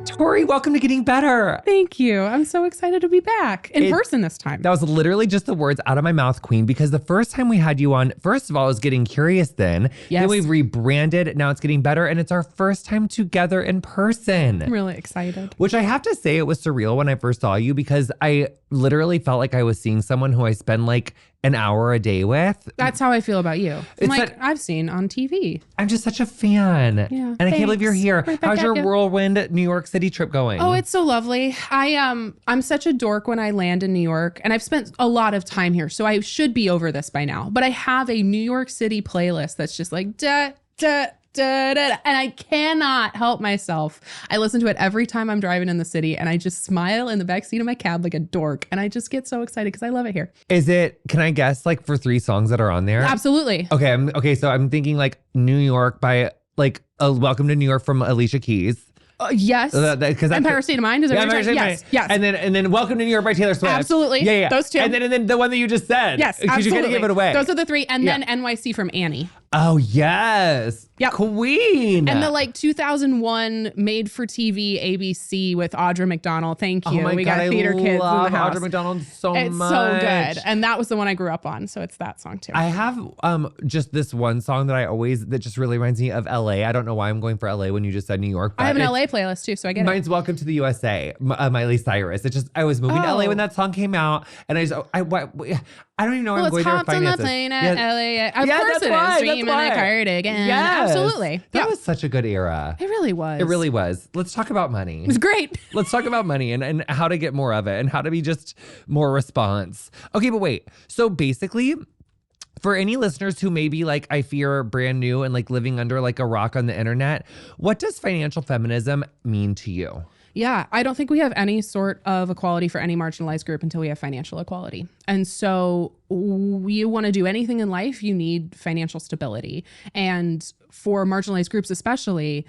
Tori, welcome to Getting Better. Thank you. I'm so excited to be back in person this time. That was literally just the words out of my mouth, Queen, because the first time we had you on, first of all, it was Getting Curious then. Yes. Then we rebranded. Now it's Getting Better. And it's our first time together in person. I'm really excited. Which I have to say, it was surreal when I first saw you because I literally felt like I was seeing someone who I spend like an hour a day with. That's how I feel about you. I've seen on TV. I'm just such a fan. Yeah, and I can't believe you're here. Right, how's your whirlwind New York City trip going? Oh, it's so lovely. I'm such a dork when I land in New York, and I've spent a lot of time here, so I should be over this by now. But I have a New York City playlist that's just like da da da da, and I cannot help myself. I listen to it every time I'm driving in the city, and I just smile in the backseat of my cab like a dork, and I just get so excited because I love it here. Is it? Can I guess like for 3 songs that are on there? Absolutely. Okay. So I'm thinking like New York by like Welcome to New York from Alicia Keys. Yes. Empire State of Mind. Is it? Empire State of Mind. Yes. And then Welcome to New York by Taylor Swift. Absolutely. Yeah. Those two. And then the one that you just said. Yes. Because you gotta give it away. Those are the 3. And then NYC from Annie. Oh yes. Yep. Queen. And the like 2001 made for TV ABC with Audra McDonald. Thank you. Oh my we God, got theater kids in the house. Audra McDonald so it's much. so good. And that was the one I grew up on. So it's that song too. I have just this one song that just really reminds me of LA. I don't know why I'm going for LA when you just said New York. But I have an LA playlist too, so I get mine's Welcome to the USA, Miley Cyrus. I was moving to LA when that song came out, and I don't even know where I'm going to hopped on finance the plane it. at LA. Of course it is. Dreaming a cardigan. Yes. Absolutely. That was such a good era. It really was. It really was. Let's talk about money. It was great. Let's talk about money and how to get more of it and how to be just more response. Okay, but wait. So basically, for any listeners who may be like, I fear brand new and like living under like a rock on the internet, what does financial feminism mean to you? Yeah, I don't think we have any sort of equality for any marginalized group until we have financial equality. And so you want to do anything in life, you need financial stability. And for marginalized groups especially,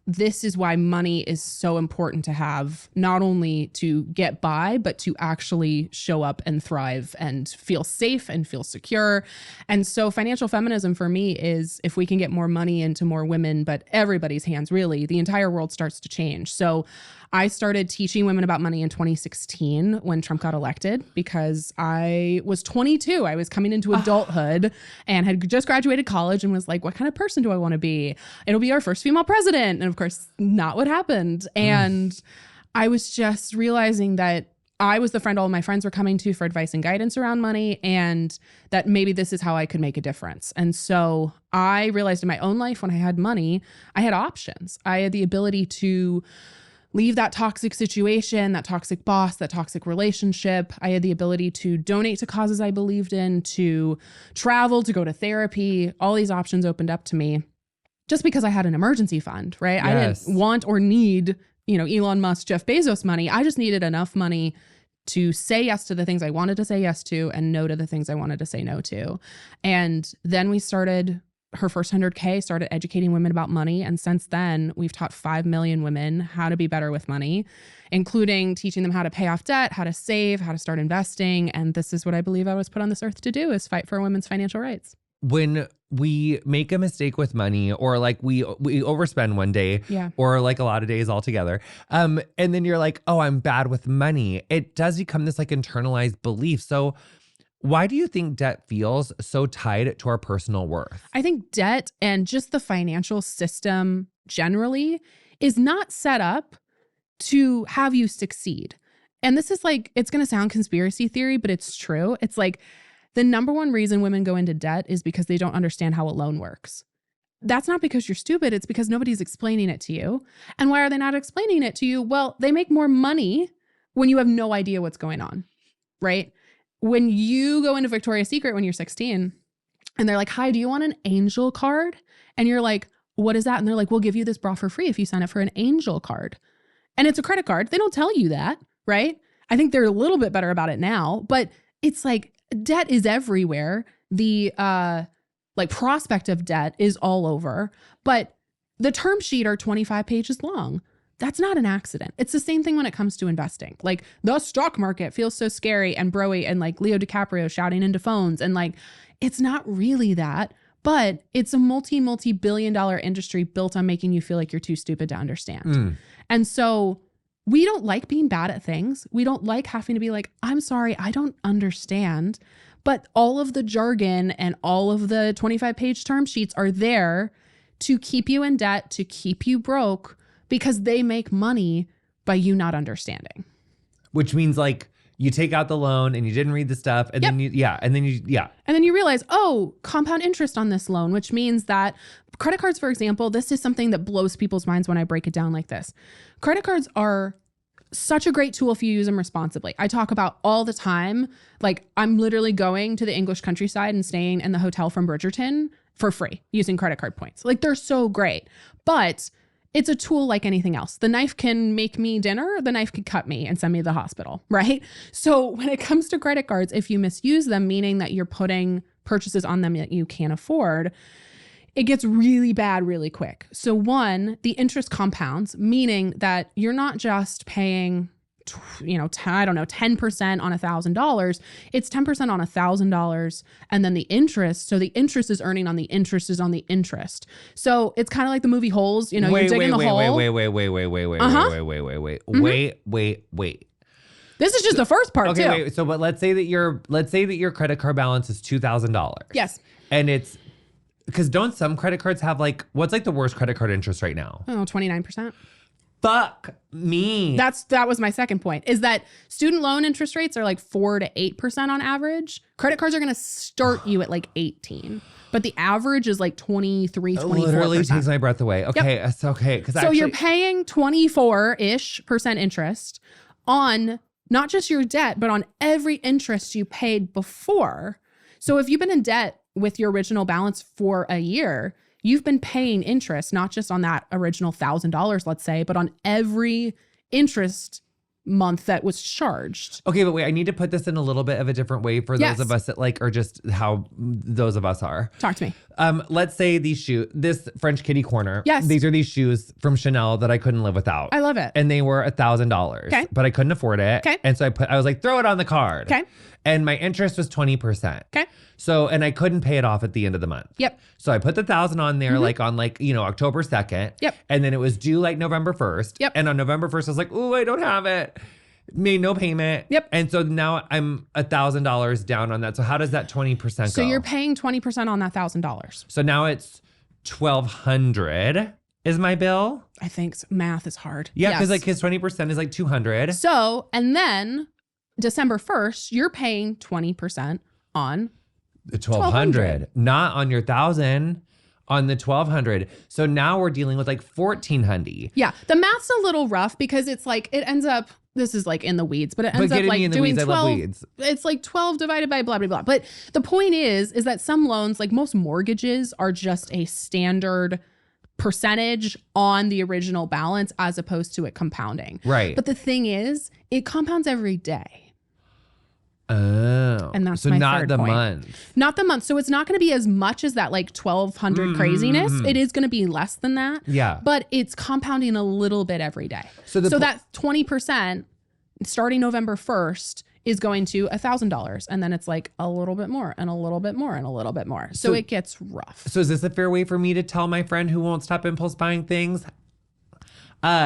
this is why money is so important to have, not only to get by, but to actually show up and thrive and feel safe and feel secure. And so financial feminism for me is if we can get more money into more women, but everybody's hands, really, the entire world starts to change. So I started teaching women about money in 2016 when Trump got elected because I was 22. I was coming into adulthood and had just graduated college and was like, what kind of person do I want to be? It'll be our first female president. And of course, not what happened. And I was just realizing that I was the friend all of my friends were coming to for advice and guidance around money, and that maybe this is how I could make a difference. And so I realized in my own life when I had money, I had options. I had the ability to leave that toxic situation, that toxic boss, that toxic relationship. I had the ability to donate to causes I believed in, to travel, to go to therapy. All these options opened up to me just because I had an emergency fund, right? Yes. I didn't want or need, Elon Musk, Jeff Bezos money. I just needed enough money to say yes to the things I wanted to say yes to and no to the things I wanted to say no to. And then we started her first 100K, started educating women about money. And since then, we've taught 5 million women how to be better with money, including teaching them how to pay off debt, how to save, how to start investing. And this is what I believe I was put on this earth to do, is fight for women's financial rights. When we make a mistake with money, or like we overspend one day, or like a lot of days altogether, and then you're like, oh, I'm bad with money, it does become this like internalized belief. So why do you think debt feels so tied to our personal worth? I think debt and just the financial system generally is not set up to have you succeed. And this is like, it's going to sound conspiracy theory, but it's true. It's like the number one reason women go into debt is because they don't understand how a loan works. That's not because you're stupid. It's because nobody's explaining it to you. And why are they not explaining it to you? Well, they make more money when you have no idea what's going on, right? When you go into Victoria's Secret when you're 16 and they're like, hi, do you want an angel card? And you're like, what is that? And they're like, we'll give you this bra for free if you sign up for an angel card. And it's a credit card. They don't tell you that, right? I think they're a little bit better about it now, but it's like debt is everywhere. The prospect of debt is all over, but the term sheet are 25 pages long. That's not an accident. It's the same thing when it comes to investing. Like the stock market feels so scary and broy and like Leo DiCaprio shouting into phones. And like, it's not really that, but it's a multi-billion dollar industry built on making you feel like you're too stupid to understand. And so we don't like being bad at things. We don't like having to be like, I'm sorry, I don't understand. But all of the jargon and all of the 25-page term sheets are there to keep you in debt, to keep you broke, because they make money by you not understanding. Which means like you take out the loan and you didn't read the stuff and then and then you realize, oh, compound interest on this loan, which means that credit cards, for example, this is something that blows people's minds when I break it down like this. Credit cards are such a great tool if you use them responsibly. I talk about all the time, like I'm literally going to the English countryside and staying in the hotel from Bridgerton for free using credit card points. Like they're so great, but it's a tool like anything else. The knife can make me dinner, the knife can cut me and send me to the hospital, right? So when it comes to credit cards, if you misuse them, meaning that you're putting purchases on them that you can't afford, it gets really bad really quick. So one, the interest compounds, meaning that you're not just paying, 10% on $1,000. It's 10% on $1,000. And then the interest. So the interest is earning on the interest is on the interest. So it's kind of like the movie Holes, you're digging the hole. Wait. This is just the first part too. Wait. So, but let's say that your credit card balance is $2,000. Yes. And it's, because don't some credit cards have like, what's like the worst credit card interest right now? Oh, 29%. Fuck me. That was my second point, is that student loan interest rates are like 4 to 8% on average. Credit cards are going to start you at like 18, but the average is like 23, 24%. It literally takes my breath away. Okay, yep. It's okay. So you're paying 24-ish% interest on not just your debt, but on every interest you paid before. So if you've been in debt with your original balance for a year, you've been paying interest, not just on that original $1,000, let's say, but on every interest month that was charged. Okay, but wait, I need to put this in a little bit of a different way for those of us that like are just how those of us are. Talk to me. Let's say this French kitty corner. Yes. These are these shoes from Chanel that I couldn't live without. I love it. And they were $1,000. Okay. But I couldn't afford it. Okay. And so I was like, throw it on the card. Okay. And my interest was 20%. Okay. So, and I couldn't pay it off at the end of the month. Yep. So I put the 1,000 on there, on October 2nd. Yep. And then it was due like November 1st. Yep. And on November 1st, I was like, ooh, I don't have it. Made no payment. Yep. And so now I'm $1,000 down on that. So how does that 20% go? So you're paying 20% on that $1,000. So now it's $1,200 is my bill. I think math is hard. Yeah, because like his 20% is like $200. So, and then December 1st, you're paying 20% on the $1,200, not on your $1,000, on the $1,200. So now we're dealing with like $1,400. Yeah, the math's a little rough because it's like it ends up. This is like in the weeds, but it ends up like doing 12. I love weeds. It's like 12 divided by blah, blah, blah. But the point is that some loans, like most mortgages, are just a standard percentage on the original balance as opposed to it compounding. Right. But the thing is, it compounds every day. Oh. And that's so my not third the point. month. Not the month. So it's not going to be as much as that like 1,200 craziness. It is going to be less than that. Yeah. But it's compounding a little bit every day. So that 20% starting November 1st is going to $1,000. And then it's like a little bit more and a little bit more and a little bit more. So it gets rough. So is this a fair way for me to tell my friend who won't stop impulse buying things?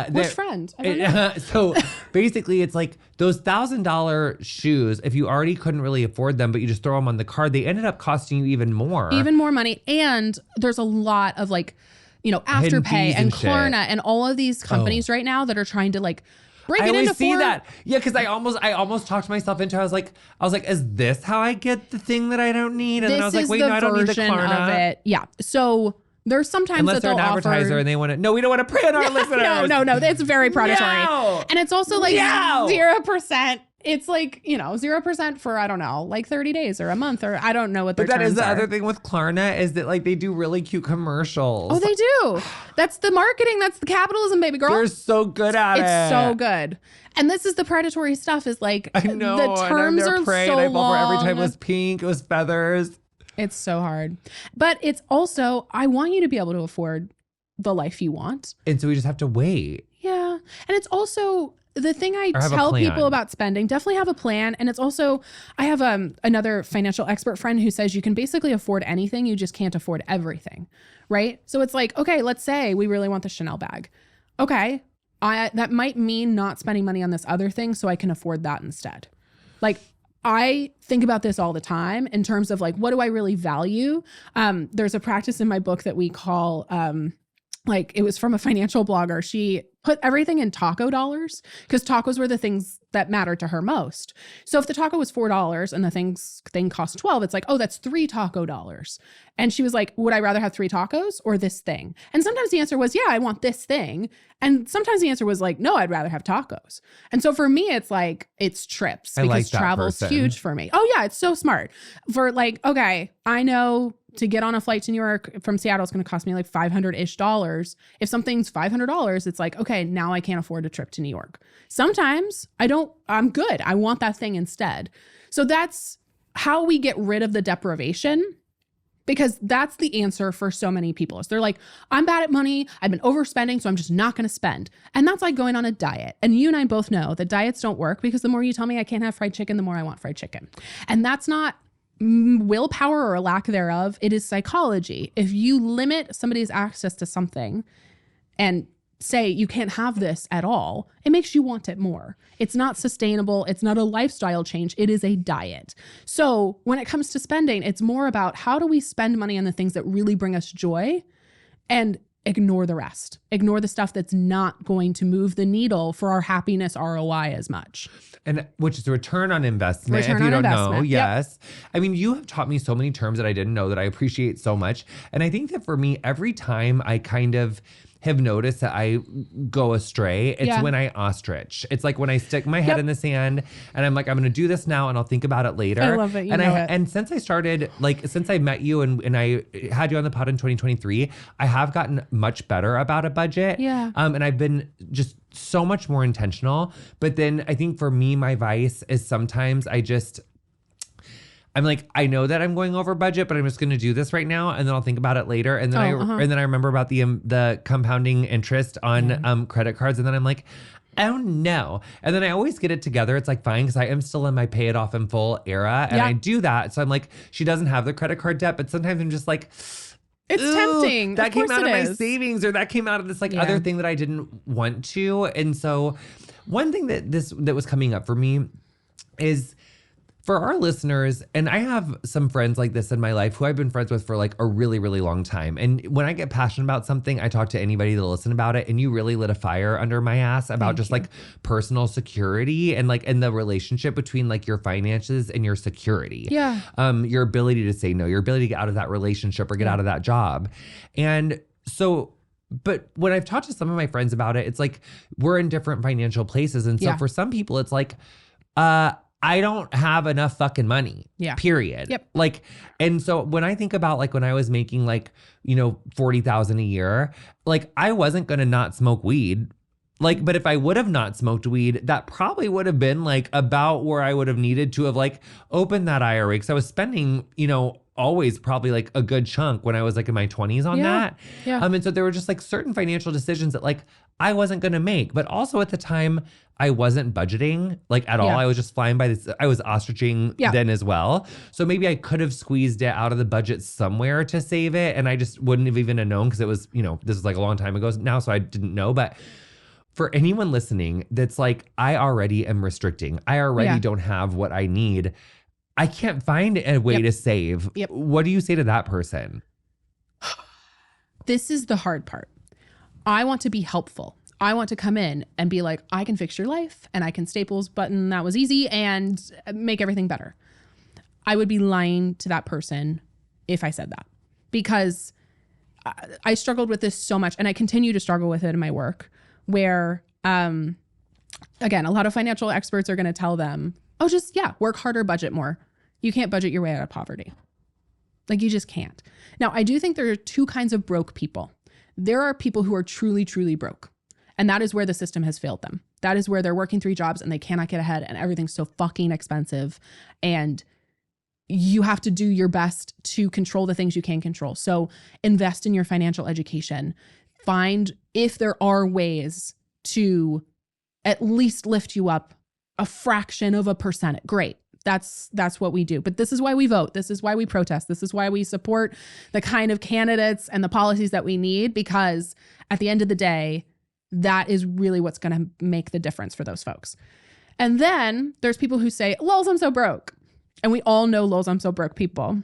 Which friend? I don't know. So basically it's like those $1,000 shoes, if you already couldn't really afford them, but you just throw them on the card, they ended up costing you even more. Even more money. And there's a lot of like, Afterpay and Klarna and all of these companies right now that are trying to like break it into 4. I always see that. Yeah, because I almost talked myself into it. I was like, is this how I get the thing that I don't need? And then I was like, wait, no, I don't need the Klarna. Of it. Yeah. So there's sometimes unless that they're they'll an advertiser offer, and they want to. No, we don't want to prey on our listeners. No. It's very predatory. No. And it's also like 0%. It's like, 0% for, I don't know, like 30 days or a month or I don't know what their terms are. But that is the other thing with Klarna is that like they do really cute commercials. Oh, they do. That's the marketing. That's the capitalism, baby girl. They're so good at it. It's so good. And this is the predatory stuff is like, I know, the terms are prey, so and I fell for every long. time it was pink, it was feathers. It's so hard. But it's also, I want you to be able to afford the life you want. And so we just have to wait. Yeah. And it's also, the thing I tell people about spending, definitely have a plan. And it's also, I have another financial expert friend who says you can basically afford anything. You just can't afford everything. Right. So it's like, okay, let's say we really want the Chanel bag. Okay. That might mean not spending money on this other thing so I can afford that instead. Like, I think about this all the time in terms of like, what do I really value? There's a practice in my book that we call, like, it was from a financial blogger. She put everything in taco dollars because tacos were the things that mattered to her most. So if the taco was $4 and the thing cost 12, it's like, oh, that's 3 taco dollars. And she was like, would I rather have 3 tacos or this thing? And sometimes the answer was, yeah, I want this thing. And sometimes the answer was like, no, I'd rather have tacos. And so for me, it's like, it's trips because travel's huge for me. Oh yeah, it's so smart. For like, okay, I know to get on a flight to New York from Seattle, it's going to cost me like $500-ish. If something's $500, it's like, okay, now I can't afford a trip to New York. Sometimes I'm good. I want that thing instead. So that's how we get rid of the deprivation, because that's the answer for so many people. Is they're like, I'm bad at money. I've been overspending, so I'm just not going to spend. And that's like going on a diet. And you and I both know that diets don't work because the more you tell me I can't have fried chicken, the more I want fried chicken. And that's not willpower or a lack thereof. It is psychology. If you limit somebody's access to something and say you can't have this at all, it makes you want it more. It's not sustainable. It's not a lifestyle change. It is a diet. So when it comes to spending, it's more about how do we spend money on the things that really bring us joy and ignore the rest. Ignore the stuff that's not going to move the needle for our happiness ROI as much. And which is return on investment. If you don't know, yes. Yep. I mean, you have taught me so many terms that I didn't know that I appreciate so much. And I think that for me, every time I kind of have noticed that I go astray, it's when I ostrich. It's like when I stick my head in the sand and I'm like, I'm going to do this now and I'll think about it later. I love it. And since I started, like, since I met you and I had you on the pod in 2023, I have gotten much better about a budget. Yeah. And I've been just so much more intentional. But then I think for me, my vice is sometimes I'm like, I know that I'm going over budget, but I'm just going to do this right now, and then I'll think about it later. And then and then I remember about the compounding interest on credit cards, and then I'm like, oh no. And then I always get it together. It's like fine because I am still in my pay it off in full era, and I do that. So I'm like, she doesn't have the credit card debt, but sometimes I'm just like, it's tempting. That came out of my savings, or that came out of this other thing that I didn't want to. And so one thing that was coming up for me is, for our listeners, and I have some friends like this in my life who I've been friends with for like a really, really long time. And when I get passionate about something, I talk to anybody to listen about it. And you really lit a fire under my ass about like personal security and like in the relationship between like your finances and your security. Yeah. Your ability to say no, your ability to get out of that relationship or get out of that job. And so, but when I've talked to some of my friends about it, it's like we're in different financial places. And so for some people, it's like, I don't have enough fucking money. Yeah. Period. Yep. Like, and so when I think about like when I was making like, $40,000 a year, like I wasn't going to not smoke weed. Like, but if I would have not smoked weed, that probably would have been like about where I would have needed to have like opened that IRA. Because I was spending, always probably like a good chunk when I was like in my 20s on that. Yeah. And so there were just like certain financial decisions that like I wasn't going to make. But also at the time, I wasn't budgeting like at all. I was just flying by this. I was ostriching then as well. So maybe I could have squeezed it out of the budget somewhere to save it. And I just wouldn't have even known because it was, this was like a long time ago now. So I didn't know. But for anyone listening that's like, I already am restricting. I already don't have what I need. I can't find a way to save. Yep. What do you say to that person? This is the hard part. I want to be helpful. I want to come in and be like, I can fix your life and I can staples button that was easy and make everything better. I would be lying to that person if I said that, because I struggled with this so much, and I continue to struggle with it in my work where, again, a lot of financial experts are going to tell them, oh, just, work harder, budget more. You can't budget your way out of poverty. Like, you just can't. Now, I do think there are two kinds of broke people. There are people who are truly, truly broke. And that is where the system has failed them. That is where they're working 3 jobs and they cannot get ahead and everything's so fucking expensive. And you have to do your best to control the things you can control. So invest in your financial education. Find if there are ways to at least lift you up a fraction of a percent. Great. That's what we do. But this is why we vote. This is why we protest. This is why we support the kind of candidates and the policies that we need, because at the end of the day, that is really what's going to make the difference for those folks. And then there's people who say, lols, I'm so broke. And we all know lols, I'm so broke people.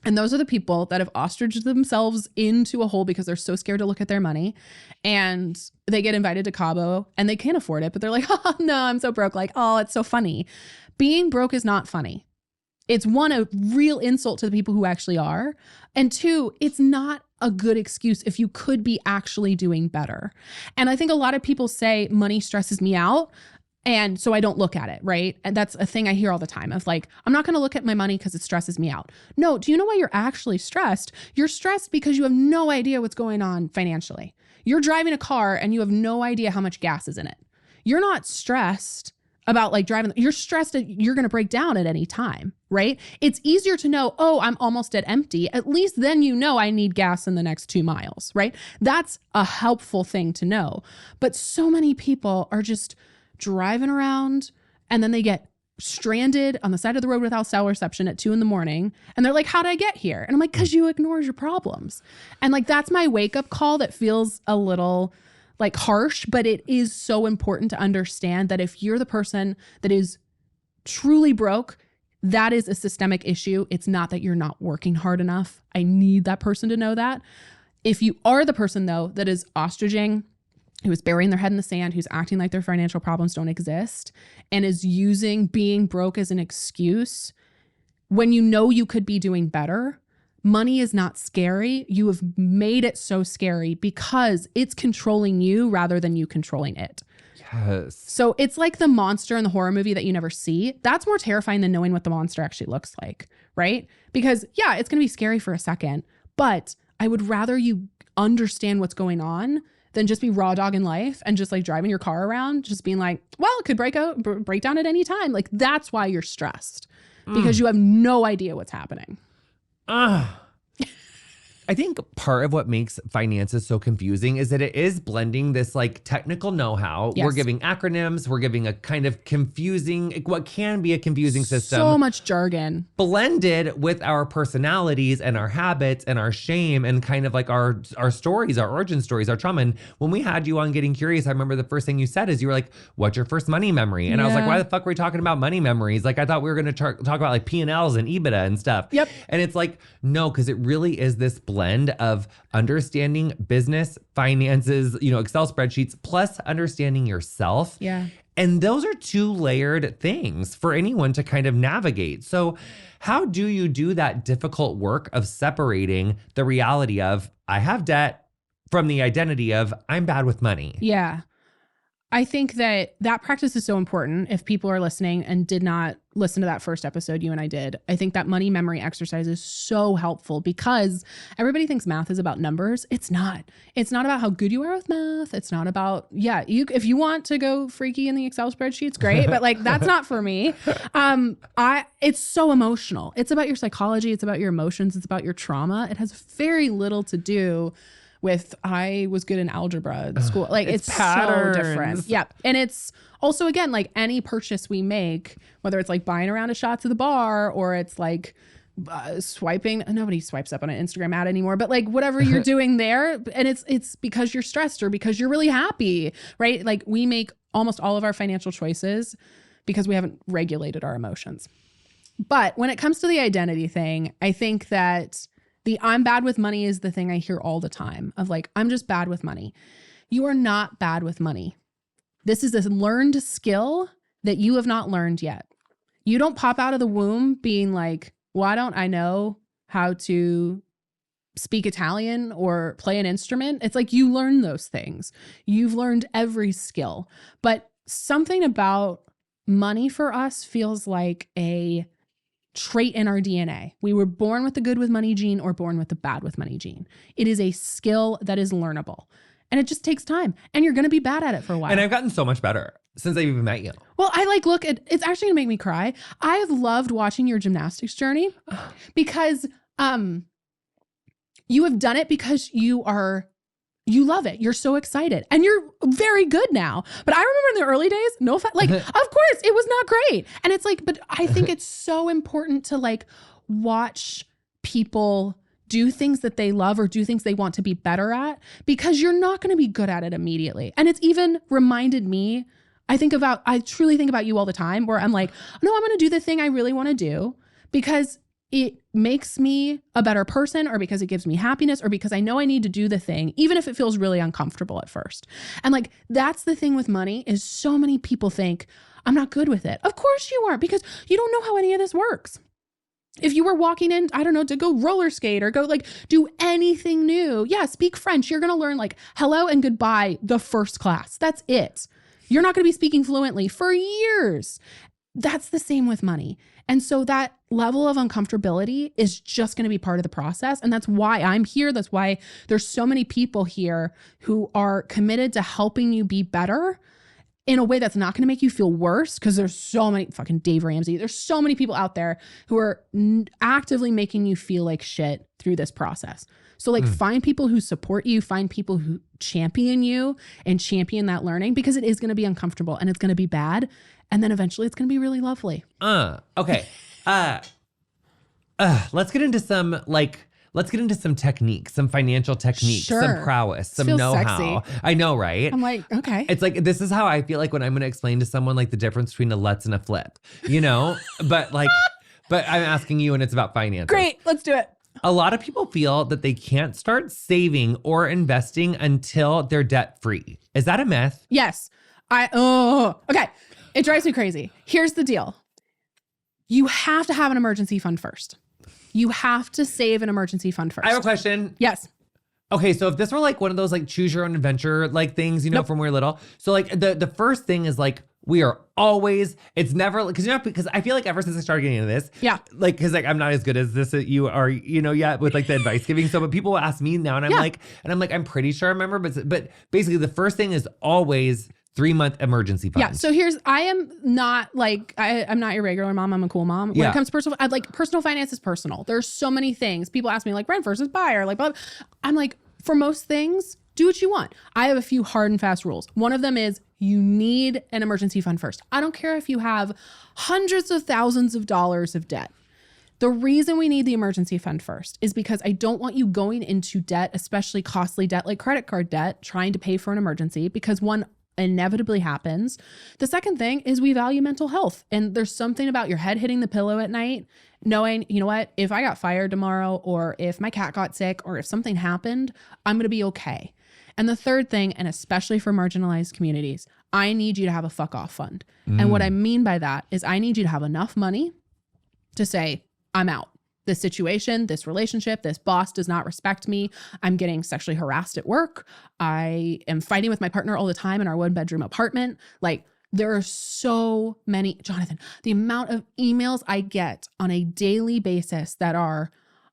And those are the people that have ostriched themselves into a hole because they're so scared to look at their money. And they get invited to Cabo and they can't afford it, but they're like, oh, no, I'm so broke. Like, oh, it's so funny. Being broke is not funny. It's one, a real insult to the people who actually are. And two, it's not a good excuse if you could be actually doing better. And I think a lot of people say money stresses me out, and so I don't look at it, right? And that's a thing I hear all the time of like, I'm not going to look at my money because it stresses me out. No, do you know why you're actually stressed? You're stressed because you have no idea what's going on financially. You're driving a car and you have no idea how much gas is in it. You're not stressed about like driving. You're stressed that you're going to break down at any time, right? It's easier to know, oh, I'm almost at empty. At least then you know I need gas in the next 2 miles, right? That's a helpful thing to know. But so many people are just driving around and then they get stranded on the side of the road without cell reception at 2 a.m. And they're like, how'd I get here? And I'm like, because you ignored your problems. And like, that's my wake up call that feels a little like harsh, but it is so important to understand that if you're the person that is truly broke, that is a systemic issue. It's not that you're not working hard enough. I need that person to know that. If you are the person though, that is ostriching, who is burying their head in the sand, who's acting like their financial problems don't exist, and is using being broke as an excuse when you know you could be doing better. Money is not scary. You have made it so scary because it's controlling you rather than you controlling it. Yes. So it's like the monster in the horror movie that you never see. That's more terrifying than knowing what the monster actually looks like, right? Because yeah, it's going to be scary for a second, but I would rather you understand what's going on than just be raw dog in life and just like driving your car around, just being like, well, it could break down at any time. Like that's why you're stressed, because you have no idea what's happening. I think part of what makes finances so confusing is that it is blending this like technical know-how. Yes. We're giving acronyms. We're giving a kind of confusing, what can be a confusing system. So much jargon. Blended with our personalities and our habits and our shame and kind of like our stories, our origin stories, our trauma. And when we had you on Getting Curious, I remember the first thing you said is you were like, what's your first money memory? And I was like, why the fuck were we talking about money memories? Like I thought we were going to talk about like P&Ls and EBITDA and stuff. Yep. And it's like, no, because it really is this blend of understanding business, finances, Excel spreadsheets, plus understanding yourself. Yeah. And those are 2 layered things for anyone to kind of navigate. So how do you do that difficult work of separating the reality of I have debt from the identity of I'm bad with money? Yeah. I think that practice is so important. If people are listening and did not listen to that first episode you and I did, I think that money memory exercise is so helpful because everybody thinks math is about numbers. It's not. It's not about how good you are with math. It's not about, if you want to go freaky in the Excel spreadsheets, great, but like that's not for me. It's so emotional. It's about your psychology. It's about your emotions. It's about your trauma. It has very little to do with I was good in algebra at school. Like it's so different. Yeah. And it's also, again, like any purchase we make, whether it's like buying a round of shots at the bar or it's like swiping. Nobody swipes up on an Instagram ad anymore, but like whatever you're doing there, and it's because you're stressed or because you're really happy, right? Like we make almost all of our financial choices because we haven't regulated our emotions. But when it comes to the identity thing, I think that the I'm bad with money is the thing I hear all the time of like, I'm just bad with money. You are not bad with money. This is a learned skill that you have not learned yet. You don't pop out of the womb being like, why don't I know how to speak Italian or play an instrument? It's like you learn those things. You've learned every skill. But something about money for us feels like a trait in our DNA. We were born with the good with money gene or born with the bad with money gene. It is a skill that is learnable. And it just takes time. And you're going to be bad at it for a while. And I've gotten so much better since I've even met you. Well, I like look at, it's actually going to make me cry. I have loved watching your gymnastics journey because you have done it because you are you love it. You're so excited and you're very good now. But I remember in the early days, of course it was not great. And it's like, but I think it's so important to like watch people do things that they love or do things they want to be better at, because you're not going to be good at it immediately. And it's even reminded me, I truly think about you all the time, where I'm like, no, I'm going to do the thing I really want to do because it makes me a better person, or because it gives me happiness, or because I know I need to do the thing, even if it feels really uncomfortable at first. And like, that's the thing with money, is so many people think I'm not good with it. Of course you aren't, because you don't know how any of this works. If you were walking in, I don't know, to go roller skate or go like do anything new. Yeah, speak French. You're going to learn like hello and goodbye the first class. That's it. You're not going to be speaking fluently for years. That's the same with money. And so that level of uncomfortability is just going to be part of the process. And that's why I'm here. That's why there's so many people here who are committed to helping you be better in a way that's not going to make you feel worse, because there's so many, fucking Dave Ramsey, there's so many people out there who are actively making you feel like shit through this process. So like find people who support you, find people who champion you and champion that learning, because it is going to be uncomfortable and it's going to be bad. And then eventually it's going to be really lovely. Okay. Let's get into some techniques, some financial techniques, some prowess, some know-how. Sexy. I know, right? I'm like, okay. It's like, this is how I feel like when I'm going to explain to someone like the difference between a Let's and a Flip, but I'm asking you and it's about finances. Great. Let's do it. A lot of people feel that they can't start saving or investing until they're debt-free. Is that a myth? Yes. Okay. It drives me crazy. Here's the deal. You have to have an emergency fund first. You have to save an emergency fund first. I have a question. Yes. Okay, so if this were like one of those like choose your own adventure like things, from when we were little. So like the first thing is like, we are always, it's never, because I feel like ever since I started getting into this, like, because like I'm not as good as this you are, yet with like the advice giving. So, but people ask me now, and I'm like, I'm pretty sure I remember, but basically the first thing is always 3-month emergency fund. Yeah. So I am not like, I'm not your regular mom. I'm a cool mom. When it comes to personal finance is personal. There's so many things. People ask me like rent versus buy, or like, blah, blah. I'm like, for most things, do what you want. I have a few hard and fast rules. One of them is you need an emergency fund first. I don't care if you have hundreds of thousands of dollars of debt. The reason we need the emergency fund first is because I don't want you going into debt, especially costly debt like credit card debt, trying to pay for an emergency, because one inevitably happens. The second thing is we value mental health. And there's something about your head hitting the pillow at night, knowing, you know what, if I got fired tomorrow, or if my cat got sick, or if something happened, I'm going to be okay. And the third thing, and especially for marginalized communities, I need you to have a fuck off fund. And what I mean by that is I need you to have enough money to say, I'm out. This situation, this relationship, this boss does not respect me. I'm getting sexually harassed at work. I am fighting with my partner all the time in our 1-bedroom apartment. Like, there are so many, Jonathan, the amount of emails I get on a daily basis that are,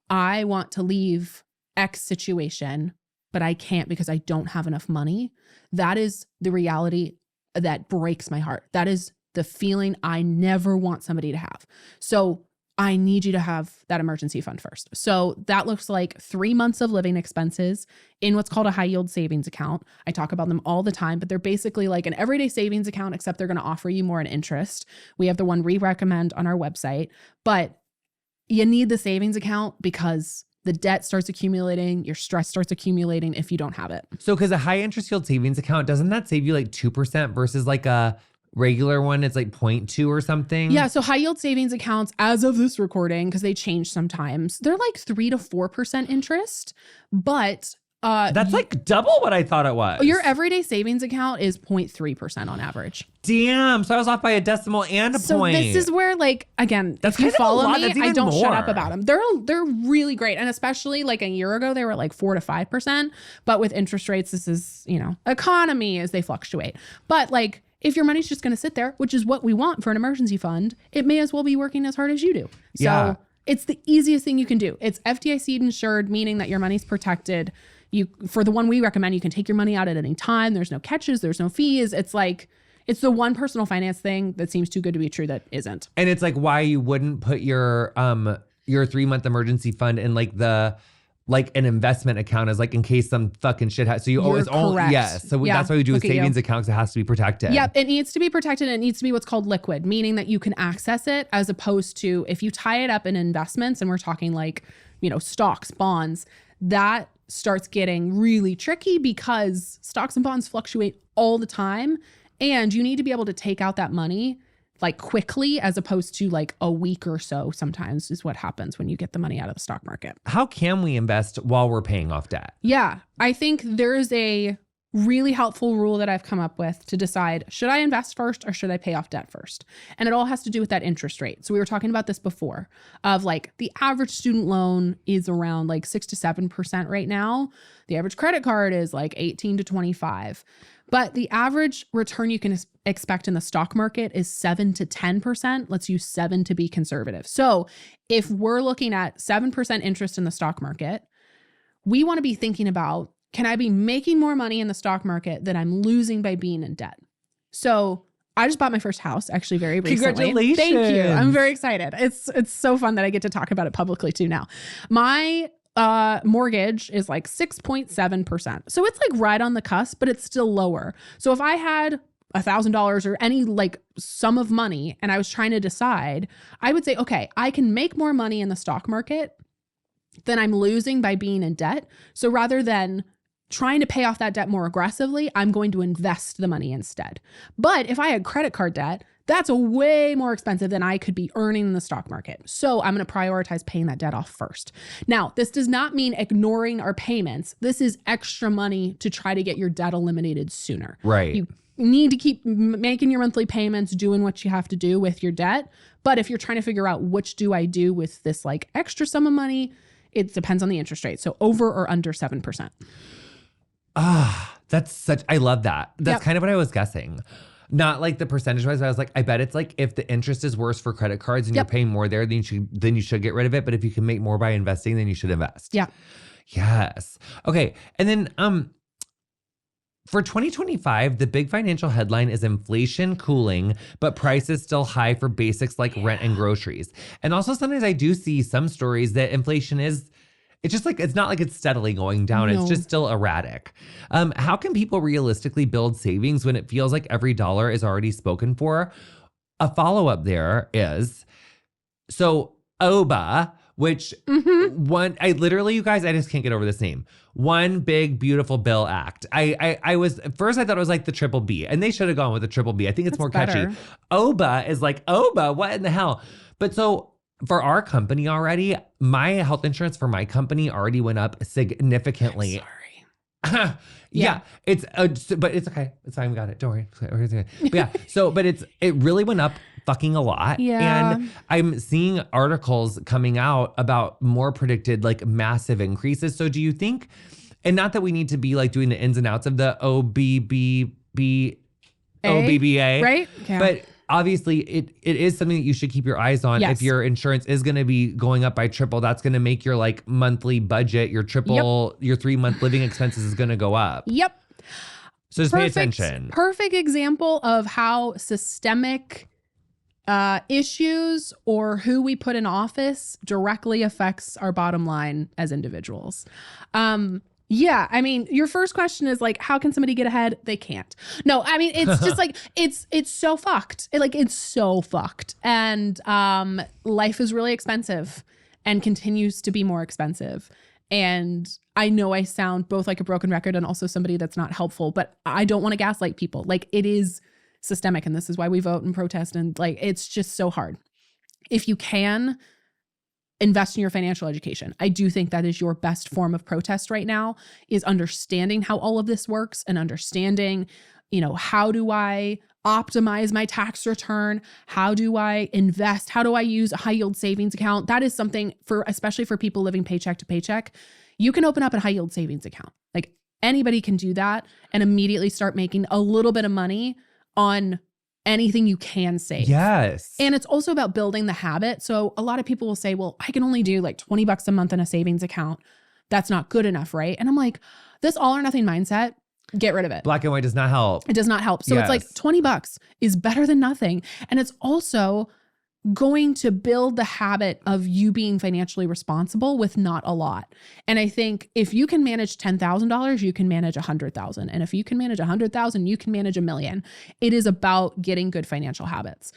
I want to leave X situation, but I can't because I don't have enough money. That is the reality that breaks my heart. That is the feeling I never want somebody to have. So I need you to have that emergency fund first. So that looks like 3 months of living expenses in what's called a high yield savings account. I talk about them all the time, but they're basically like an everyday savings account, except they're going to offer you more in interest. We have the one we recommend on our website, but you need the savings account because the debt starts accumulating, your stress starts accumulating if you don't have it. So because a high interest yield savings account, doesn't that save you like 2% versus like a regular one? It's like 0.2 or something. Yeah. So high yield savings accounts, as of this recording, because they change sometimes, they're like 3 to 4% interest, but that's like double what I thought it was. Your everyday savings account is 0.3% on average. Damn. So I was off by a decimal and a point. So this is where, like, again, if you follow me, I don't shut up about them. They're really great. And especially like a year ago, they were like 4 to 5%. But with interest rates, this is, economy as they fluctuate. But like, if your money's just going to sit there, which is what we want for an emergency fund, it may as well be working as hard as you do. So it's the easiest thing you can do. It's FDIC insured, meaning that your money's protected. For the one we recommend, you can take your money out at any time. There's no catches. There's no fees. It's like, it's the one personal finance thing that seems too good to be true that isn't. And it's like why you wouldn't put your 3-month emergency fund in like the like an investment account as like in case some fucking shit has. So it's all, yes. So that's why we do a savings account, because it has to be protected. Yep. It needs to be protected. And it needs to be what's called liquid, meaning that you can access it, as opposed to if you tie it up in investments, and we're talking like, stocks, bonds, that starts getting really tricky because stocks and bonds fluctuate all the time. And you need to be able to take out that money like quickly, as opposed to like a week or so sometimes is what happens when you get the money out of the stock market. How can we invest while we're paying off debt? Yeah, I think there is a really helpful rule that I've come up with to decide, should I invest first or should I pay off debt first? And it all has to do with that interest rate. So we were talking about this before, of like the average student loan is around like 6 to 7% right now. The average credit card is like 18 to 25. But the average return you can expect in the stock market is 7 to 10%. Let's use 7 to be conservative. So if we're looking at 7% interest in the stock market, we want to be thinking about, can I be making more money in the stock market than I'm losing by being in debt? So I just bought my first house actually very recently. Congratulations. Thank you. I'm very excited. It's so fun that I get to talk about it publicly too now. My mortgage is like 6.7%. So it's like right on the cusp, but it's still lower. So if I had $1,000 or any like sum of money and I was trying to decide, I would say, okay, I can make more money in the stock market than I'm losing by being in debt. So rather than trying to pay off that debt more aggressively, I'm going to invest the money instead. But if I had credit card debt, that's a way more expensive than I could be earning in the stock market. So I'm going to prioritize paying that debt off first. Now, this does not mean ignoring our payments. This is extra money to try to get your debt eliminated sooner. Right. You need to keep making your monthly payments, doing what you have to do with your debt. But if you're trying to figure out which do I do with this like extra sum of money, it depends on the interest rate. So over or under 7%. I love that. That's kind of what I was guessing. Not like the percentage wise, but I was like, I bet it's like if the interest is worse for credit cards and you're paying more there, then you should get rid of it. But if you can make more by investing, then you should invest. Yeah. Yes. Okay. And then for 2025, the big financial headline is inflation cooling, but prices still high for basics like rent and groceries. And also sometimes I do see some stories that inflation is, it's just like, it's not like it's steadily going down. No. It's just still erratic. How can people realistically build savings when it feels like every dollar is already spoken for? A follow-up there is, so OBA, which I literally, you guys, I just can't get over this name. One Big Beautiful Bill Act. I was, at first I thought it was like the triple B, and they should have gone with the triple B. I think it's more catchy. OBA is like, OBA, what in the hell? But so for our company already, my health insurance for my company already went up significantly. I'm sorry. Yeah, it's but it's okay. It's fine. We got it. Don't worry. But yeah. So, but it really went up fucking a lot. Yeah. And I'm seeing articles coming out about more predicted like massive increases. So do you think, and not that we need to be like doing the ins and outs of the OBBA, right? Yeah. But obviously it is something that you should keep your eyes on. If your insurance is going to be going up by triple, that's going to make your like monthly budget, your triple, your 3-month living expenses is going to go up. Yep. So just pay attention. Perfect example of how systemic issues or who we put in office directly affects our bottom line as individuals. Yeah, I mean, your first question is like, how can somebody get ahead? They can't. No, I mean, it's just like, it's so fucked. It's so fucked. And life is really expensive and continues to be more expensive. And I know I sound both like a broken record and also somebody that's not helpful, but I don't want to gaslight people. Like, it is systemic, and this is why we vote and protest, and like, it's just so hard. If you can invest in your financial education, I do think that is your best form of protest right now, is understanding how all of this works and understanding, how do I optimize my tax return? How do I invest? How do I use a high yield savings account? That is something especially for people living paycheck to paycheck. You can open up a high yield savings account. Like, anybody can do that and immediately start making a little bit of money on anything you can save. Yes. And it's also about building the habit. So a lot of people will say, well, I can only do like $20 a month in a savings account. That's not good enough, right? And I'm like, this all or nothing mindset, get rid of it. Black and white does not help. It does not help. So It's like $20 is better than nothing. And it's also going to build the habit of you being financially responsible with not a lot. And I think if you can manage $10,000, you can manage $100,000. And if you can manage $100,000, you can manage $1 million. It is about getting good financial habits.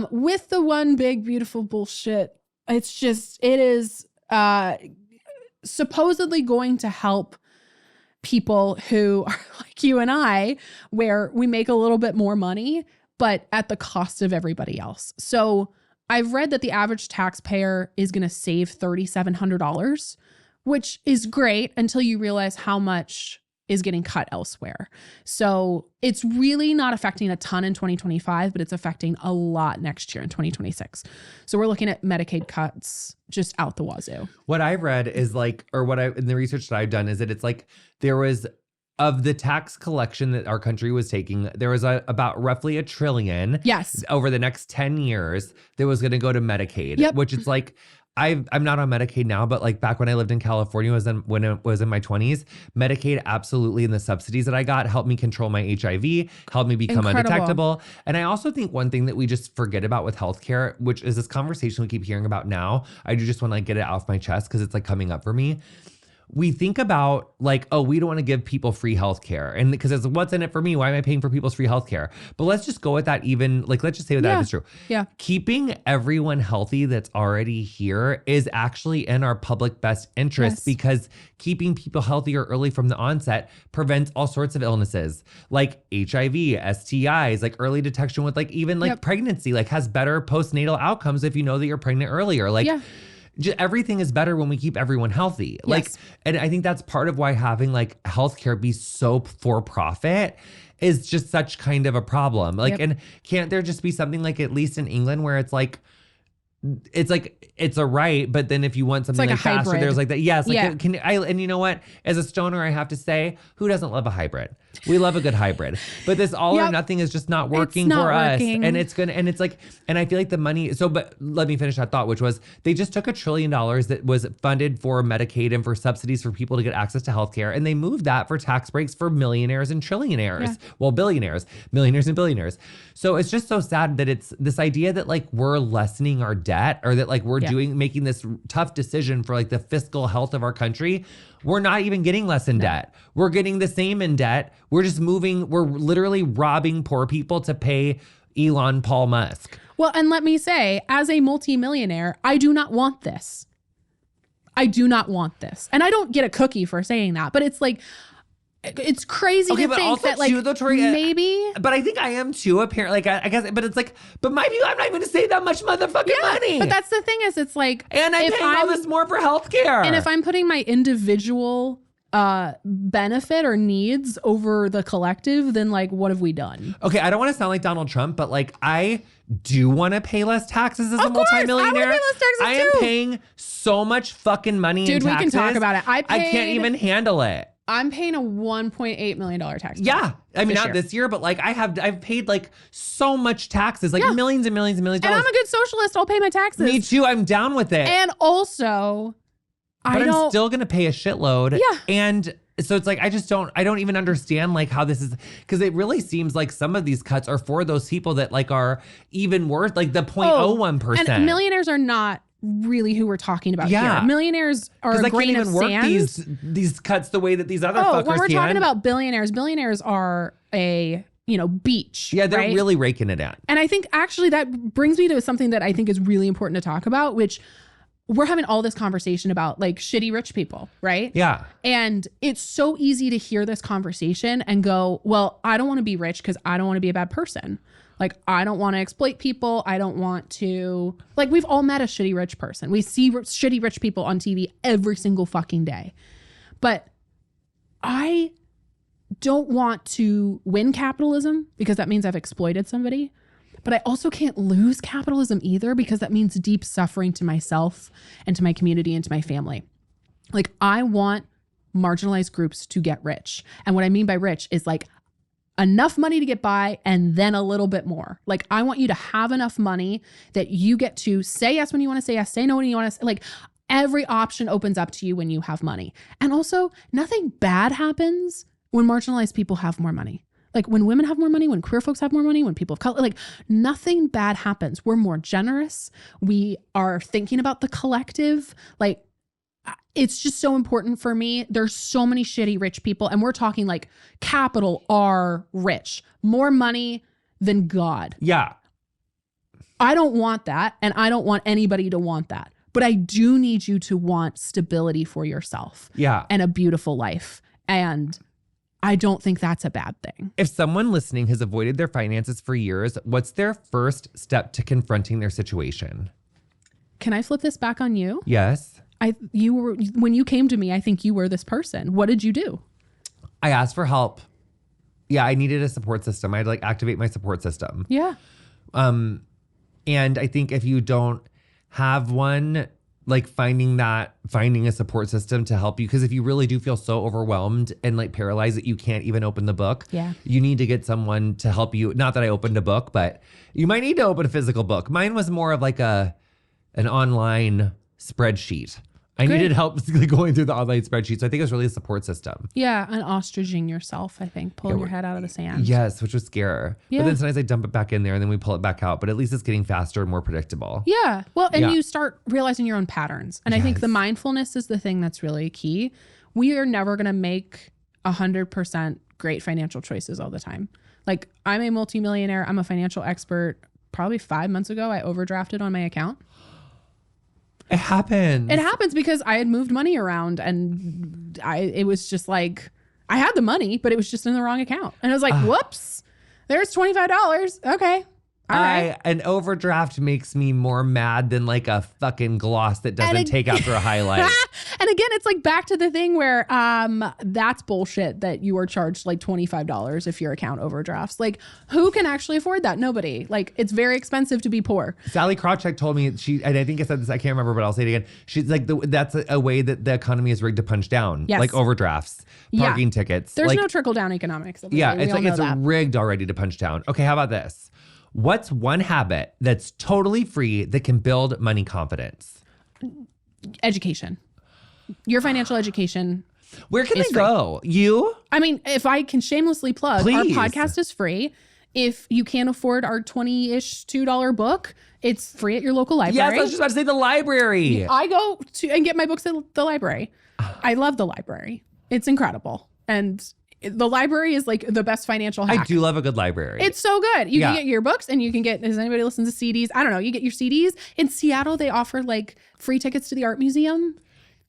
With the one big, beautiful bullshit, it is supposedly going to help people who are like you and I, where we make a little bit more money, but at the cost of everybody else. So I've read that the average taxpayer is going to save $3,700, which is great until you realize how much is getting cut elsewhere. So it's really not affecting a ton in 2025, but it's affecting a lot next year in 2026. So we're looking at Medicaid cuts just out the wazoo. What I've read is like, or in the research that I've done is that it's like there was, of the tax collection that our country was taking, there was about roughly $1 trillion. Yes. Over the next 10 years that was going to go to Medicaid, which is like, I'm not on Medicaid now, but like back when I lived in California, when it was in my 20s, Medicaid absolutely, and the subsidies that I got helped me control my HIV, helped me become undetectable. And I also think one thing that we just forget about with healthcare, which is this conversation we keep hearing about now, I do just want to like get it off my chest because it's like coming up for me. We think about like, oh, we don't want to give people free healthcare. And because it's what's in it for me? Why am I paying for people's free healthcare? But let's just go with that even, like, let's just say that is true. Yeah. Keeping everyone healthy that's already here is actually in our public best interest because keeping people healthier early from the onset prevents all sorts of illnesses like HIV, STIs, like early detection with like even like pregnancy, like has better postnatal outcomes if you know that you're pregnant earlier. Like, everything is better when we keep everyone healthy. Like, and I think that's part of why having like healthcare be so for profit is just such kind of a problem. Like, and can't there just be something like, at least in England, where it's like it's a right, but then if you want something like faster, there's like that. Yes, like and you know what? As a stoner, I have to say, who doesn't love a hybrid? We love a good hybrid. But this all or nothing is just not working for us. And it's like, and I feel like the money, but let me finish that thought, which was they just took $1 trillion that was funded for Medicaid and for subsidies for people to get access to healthcare. And they moved that for tax breaks for millionaires and trillionaires. Yeah. Well, billionaires, millionaires and billionaires. So it's just so sad that it's this idea that like we're lessening our debt, or that like we're making this tough decision for like the fiscal health of our country. We're not even getting less in debt. We're getting the same in debt. We're just we're literally robbing poor people to pay Paul Musk. Well, and let me say, as a multimillionaire, I do not want this. I do not want this. And I don't get a cookie for saying that, but it's like, it's crazy to think that, like, too, though, Tori, maybe. But I think I am too, apparently. Like, I guess, but it's like, but maybe I'm not even going to save that much motherfucking money. But that's the thing is, it's like, and I'm paying all this more for healthcare. And if I'm putting my individual benefit or needs over the collective, then like, what have we done? Okay, I don't want to sound like Donald Trump, but like, I do want to pay less taxes as a multimillionaire. I want to pay less taxes I am paying so much fucking money in taxes. Dude, we can talk about it. I can't even handle it. I'm paying a $1.8 million tax. Yeah. I mean, not this year, but like I've paid like so much taxes, like millions and millions and millions of dollars. And I'm a good socialist. I'll pay my taxes. Me too. I'm down with it. And also, I'm still going to pay a shitload. Yeah. And so it's like, I don't even understand like how this is, because it really seems like some of these cuts are for those people that like are even worth like the 0.01%. And millionaires are not really who we're talking about here. Millionaires are a grain of sand. These cuts the way that these other fuckers when we're can. talking about billionaires are a beach. Yeah, they're really raking it in. And I think actually that brings me to something that I think is really important to talk about, which we're having all this conversation about like shitty rich people, right? Yeah. And it's so easy to hear this conversation and go, well, I don't want to be rich because I don't want to be a bad person. Like, I don't want to exploit people. I don't want to, like, we've all met a shitty rich person. We see shitty rich people on TV every single fucking day. But I don't want to win capitalism because that means I've exploited somebody. But I also can't lose capitalism either because that means deep suffering to myself and to my community and to my family. Like, I want marginalized groups to get rich. And what I mean by rich is like, enough money to get by and then a little bit more. Like, I want you to have enough money that you get to say yes when you want to say yes, say no when you want to say, like, every option opens up to you when you have money. And also, nothing bad happens when marginalized people have more money. Like when women have more money, when queer folks have more money, when people of color, like nothing bad happens. We're more generous. We are thinking about the collective. Like it's just so important for me. There's so many shitty rich people, and we're talking like capital R rich, more money than God. Yeah. I don't want that, and I don't want anybody to want that. But I do need you to want stability for yourself. Yeah. And a beautiful life. And I don't think that's a bad thing. If someone listening has avoided their finances for years, what's their first step to confronting their situation? Can I flip this back on you? Yes. When you came to me, I think you were this person. What did you do? I asked for help. Yeah, I needed a support system. I had to like activate my support system. Yeah. And I think if you don't have one, like finding a support system to help you, because if you really do feel so overwhelmed and like paralyzed that you can't even open the book, you need to get someone to help you. Not that I opened a book, but you might need to open a physical book. Mine was more of like an online spreadsheet. I needed help going through the online spreadsheet. So I think it was really a support system. Yeah, and ostriching yourself, I think. Pulling your head out of the sand. Yes, which was scary. Yeah. But then sometimes I dump it back in there and then we pull it back out. But at least it's getting faster and more predictable. Yeah. Well, and you start realizing your own patterns. And I think the mindfulness is the thing that's really key. We are never going to make 100% great financial choices all the time. Like I'm a multimillionaire. I'm a financial expert. Probably 5 months ago, I overdrafted on my account. It happens. It happens because I had moved money around and it was just like, I had the money, but it was just in the wrong account. And I was like, whoops, there's $25. Okay. All right. An overdraft makes me more mad than like a fucking gloss that doesn't take after a highlight. And again, it's like back to the thing where that's bullshit that you are charged like $25 if your account overdrafts. Like who can actually afford that? Nobody. Like it's very expensive to be poor. Sally Krawcheck told me, and I think I said this, I can't remember, but I'll say it again. She's like, that's a way that the economy is rigged to punch down. Yes. Like overdrafts, parking tickets. There's like, no trickle down economics. Yeah, it's like it's rigged already to punch down. Okay, how about this? What's one habit that's totally free that can build money confidence? Education. Your financial education. Where can they go? You? I mean, if I can shamelessly plug, Please. Our podcast is free. If you can't afford our $20-ish $2 book, it's free at your local library. Yes, I was just about to say the library. I go to and get my books at the library. I love the library. It's incredible. And the library is like the best financial hack. I do love a good library. It's so good. You can get your books and you can get, does anybody listen to CDs? I don't know. You get your CDs. In Seattle, they offer like free tickets to the art museum.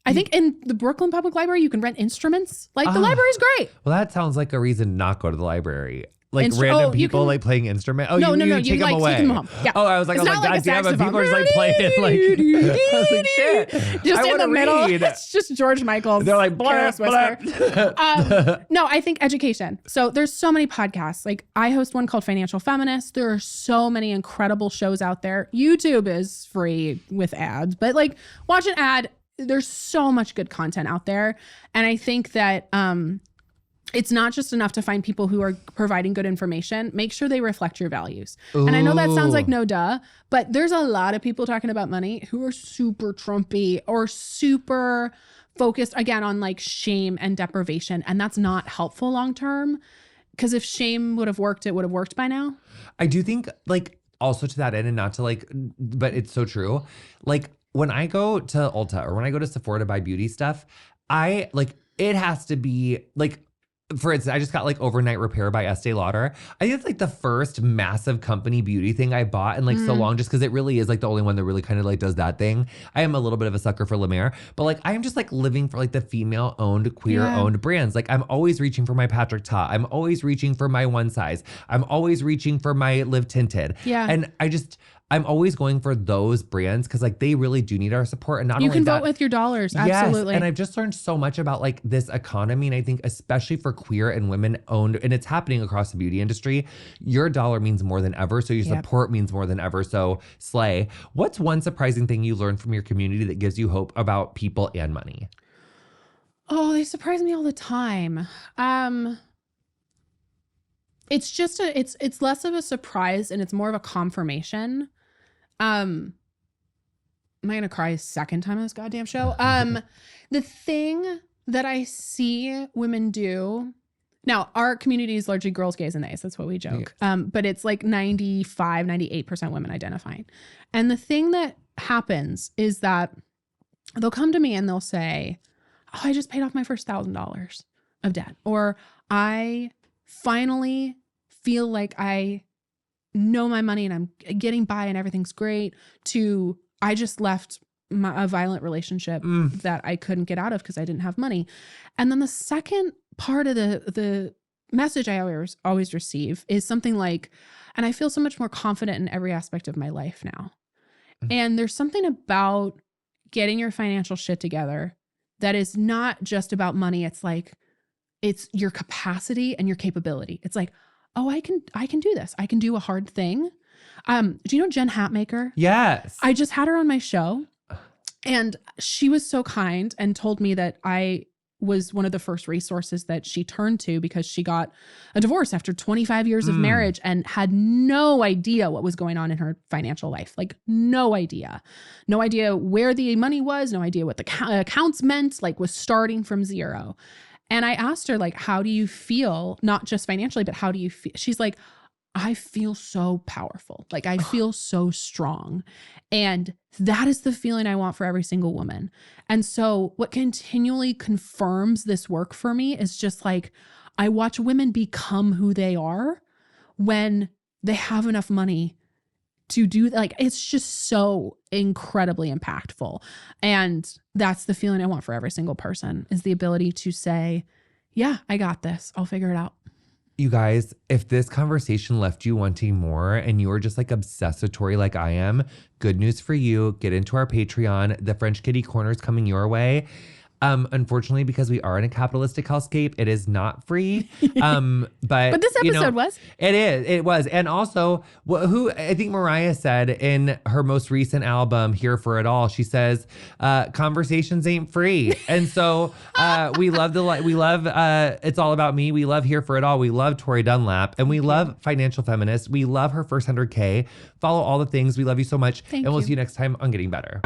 I think in the Brooklyn Public Library, you can rent instruments. Like the library's great. Well, that sounds like a reason to not go to the library. Like random people like playing instruments. Oh, no, you take them like, away. Take them home. Yeah. Oh, I was like, God damn it, people are just like playing like, I was like, shit. Just in the middle, it's just George Michael's. They're like, blap, blap. No, I think education. So there's so many podcasts. Like I host one called Financial Feminist. There are so many incredible shows out there. YouTube is free with ads, but like watch an ad. There's so much good content out there. And I think that, it's not just enough to find people who are providing good information. Make sure they reflect your values. Ooh. And I know that sounds like no duh, but there's a lot of people talking about money who are super Trumpy or super focused again on like shame and deprivation. And that's not helpful long-term, because if shame would have worked, it would have worked by now. I do think like also to that end, and not to like, but it's so true. Like when I go to Ulta or when I go to Sephora to buy beauty stuff, I like, it has to be like, for instance, I just got like Overnight Repair by Estee Lauder. I think it's like the first massive company beauty thing I bought in like so long, just because it really is like the only one that really kind of like does that thing. I am a little bit of a sucker for La Mer, but like I am just like living for like the female owned, queer owned brands. Like I'm always reaching for my Patrick Ta. I'm always reaching for my One Size. I'm always reaching for my Live Tinted. Yeah. And I'm always going for those brands because like they really do need our support. And not you only can that, vote with your dollars. Absolutely. Yes, and I've just learned so much about like this economy. And I think especially for queer and women owned, and it's happening across the beauty industry, your dollar means more than ever. So your support means more than ever. So slay. What's one surprising thing you learned from your community that gives you hope about people and money? Oh, they surprise me all the time. It's just it's less of a surprise and it's more of a confirmation. Am I gonna cry a second time on this goddamn show? The thing that I see women do Now, our community is largely girls, gays, and theys. That's what we joke. But it's like 95, 98% women identifying. And the thing that happens is that they'll come to me and they'll say, oh, I just paid off my first $1,000 of debt. Or I finally feel like I know my money and I'm getting by and everything's great, to I just left a violent relationship that I couldn't get out of because I didn't have money. And then the second part of the message I always receive is something like, and I feel so much more confident in every aspect of my life now. And there's something about getting your financial shit together that is not just about money. It's like, it's your capacity and your capability. It's like, oh, I can do this. I can do a hard thing. Do you know Jen Hatmaker? Yes. I just had her on my show, and she was so kind and told me that I was one of the first resources that she turned to because she got a divorce after 25 years of marriage and had no idea what was going on in her financial life. Like no idea where the money was, no idea what the accounts meant, like was starting from zero. And I asked her, like, how do you feel? Not just financially, but how do you feel? She's like, I feel so powerful. Like I feel so strong. And that is the feeling I want for every single woman. And so what continually confirms this work for me is just like, I watch women become who they are when they have enough money to do, like, it's just so incredibly impactful. And that's the feeling I want for every single person, is the ability to say, yeah, I got this. I'll figure it out. You guys, if this conversation left you wanting more and you are just like obsessed with Tori like I am, good news for you. Get into our Patreon. The French Kitty Corner is coming your way. Unfortunately, because we are in a capitalistic hellscape, it is not free. But this episode was. It was. And also, who I think Mariah said in her most recent album, Here for It All, she says, conversations ain't free. And so we love It's All About Me. We love Here for It All. We love Tori Dunlap. And we love Financial Feminist. We love her first 100K. Follow all the things. We love you so much. Thank and we'll you. see you next time on Getting Better.